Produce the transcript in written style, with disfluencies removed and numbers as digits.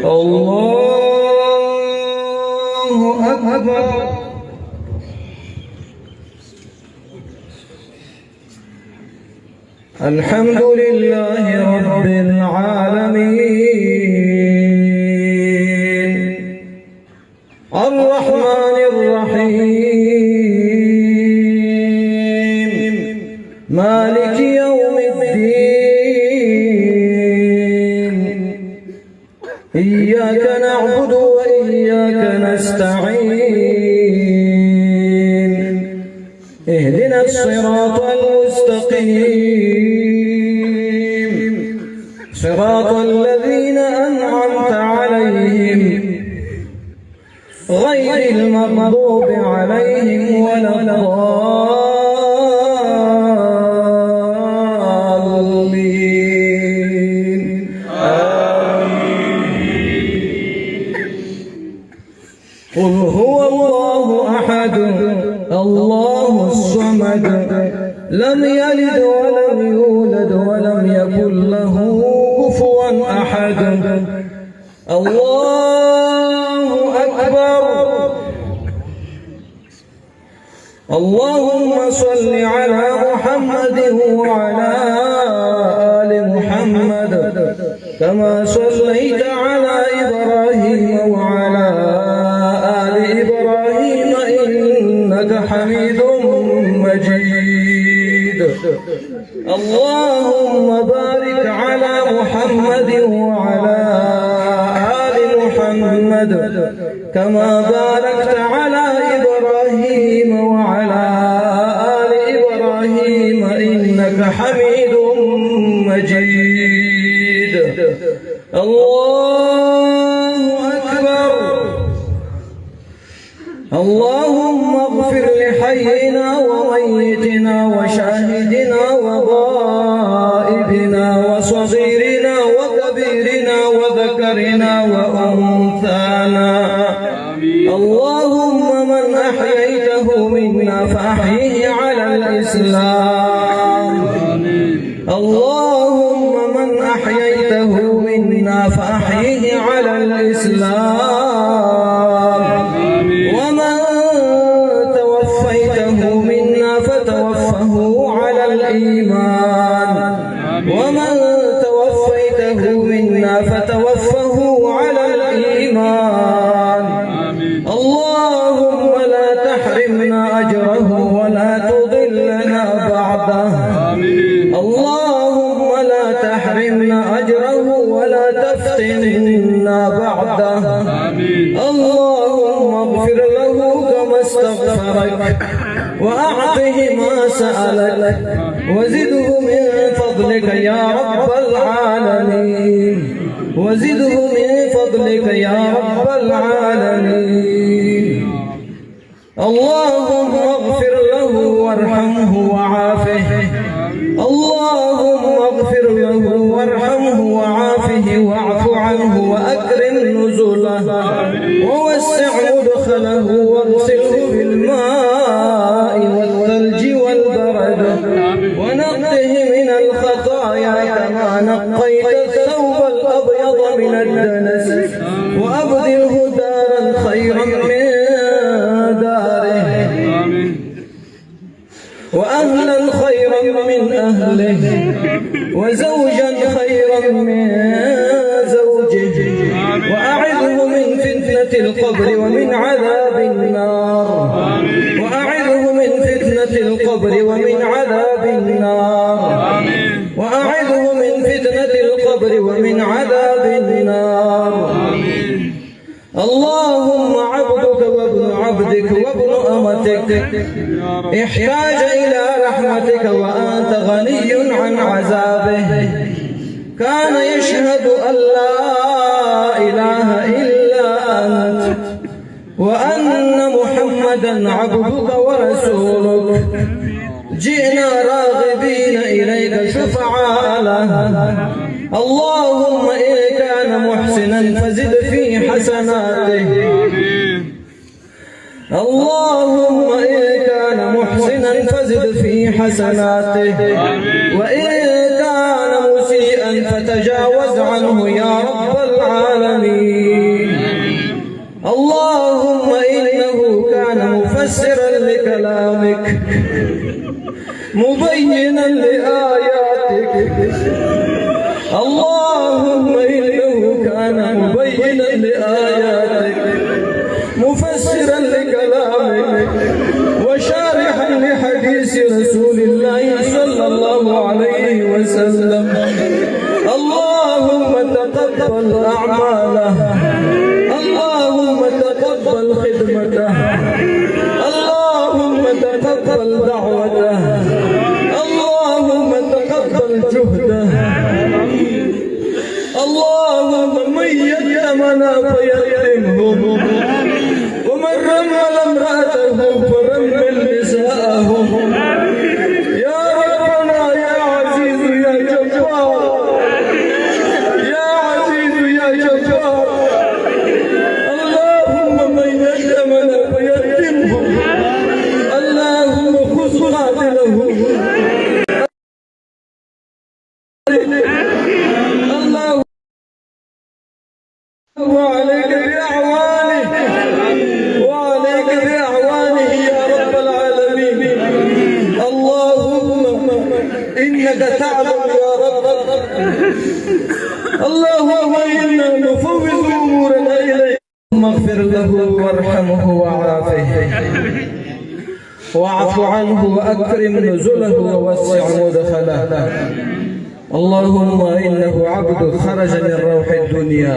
الله أكبر. الحمد لله رب العالمين الرحمن الرحيم مالك يوم الدين إياك نعبد وإياك نستعين اهدنا الصراط المستقيم صراط الذين أنعمت عليهم غير المغضوب عليهم ولا الضالين قل هو الله أحد الله الصمد لم يلد ولم يولد ولم يكن له كفوا أحد. الله أكبر. اللهم صل على محمد وعلى آل محمد كما صليت على إبراهيم وعلى آل إبراهيم إنك حميد مجيد. اللهم بارك على محمد وعلى آل محمد كما باركت على إبراهيم وعلى آل إبراهيم إنك حميد مجيد. الله أكبر. اللهم اغفر لحينا وميتنا وشاهدنا وغائبنا وصغيرنا وكبيرنا وذكرنا وأنثانا. اللهم من أحييته منا فأحيه على الإسلام. اللهم من أحييته منا فأحيه على الإسلام. ومن توفيته منا فتوفه على الإيمان. ومن توفيته منا فتوفه على الإيمان. اللهم لا تحرمنا أجره ولا تضلنا بعده. اللهم لا تحرمنا أجره ولا تفتنا بعده. اللهم اغفر له كما استغفرك وأعطه ما سألك وزده من فضلك يا رب العالمين. وزده من فضلك يا رب العالمين. اللهم اغفر له وارحمه وعافه. اللهم اغفر له وارحمه وعافه واعف عنه وأكرم نزله ووسع مدخله واغسله بالماء والثلج والبرد ونقه من الخطايا كما نقيت الثوب الأبيض من الدنس وأبدله دارا خيرا من داره وأهلا خيرا من أهله وزوجا خيرا من زوجه وأعذه من فتنة القبر ومن عذاب النار. وأعذه من فتنة القبر ومن عذاب النار. وأعذه من فتنة القبر ومن عذاب النار. اللهم عبدك وابن عبدك وابن أمتك احتاج إلى رحمتك وأنت غني عن عذابه. كان يشهد أن لا إله إلا أنت وأن محمدا عبدك ورسولك. جئنا راغبين إليك شفعاء له. اللهم إن كان محسنا فزد في حسناته. اللهم إن كان محسنا فزد في حسناته وإن كان مسيئا فتجاوز عنه يا رب العالمين. مبينا لآياتك. اللهم إنه كان مبينا لآياتك مفسرا لكلامك وشارحا لحديث رسول الله صلى الله عليه وسلم. اللهم تقبل أعماله، اللهم تقبل خدمته، اللهم تقبل دعوته، اللهم تقبل جهده. اللهم من يتمنى فيتمه، ومن رمل امرأته فرمل نساءه. يا ربنا يا عزيز يا جبار، يا عزيز يا جبار. اللهم من يتمنى فيتمه، اللهم خذ قاتله، وعليك بأعوانه، وعليك بأعوانه يا رب العالمين. اللهم إنك تعلم يا رب. اللهم إنا نفوض أمورنا إليك. اللهم اغفر له وارحمه وعافه، واعف عنه وأكرم نزله ووسع مدخله. اللهم إنه عبد خرج من روح الدنيا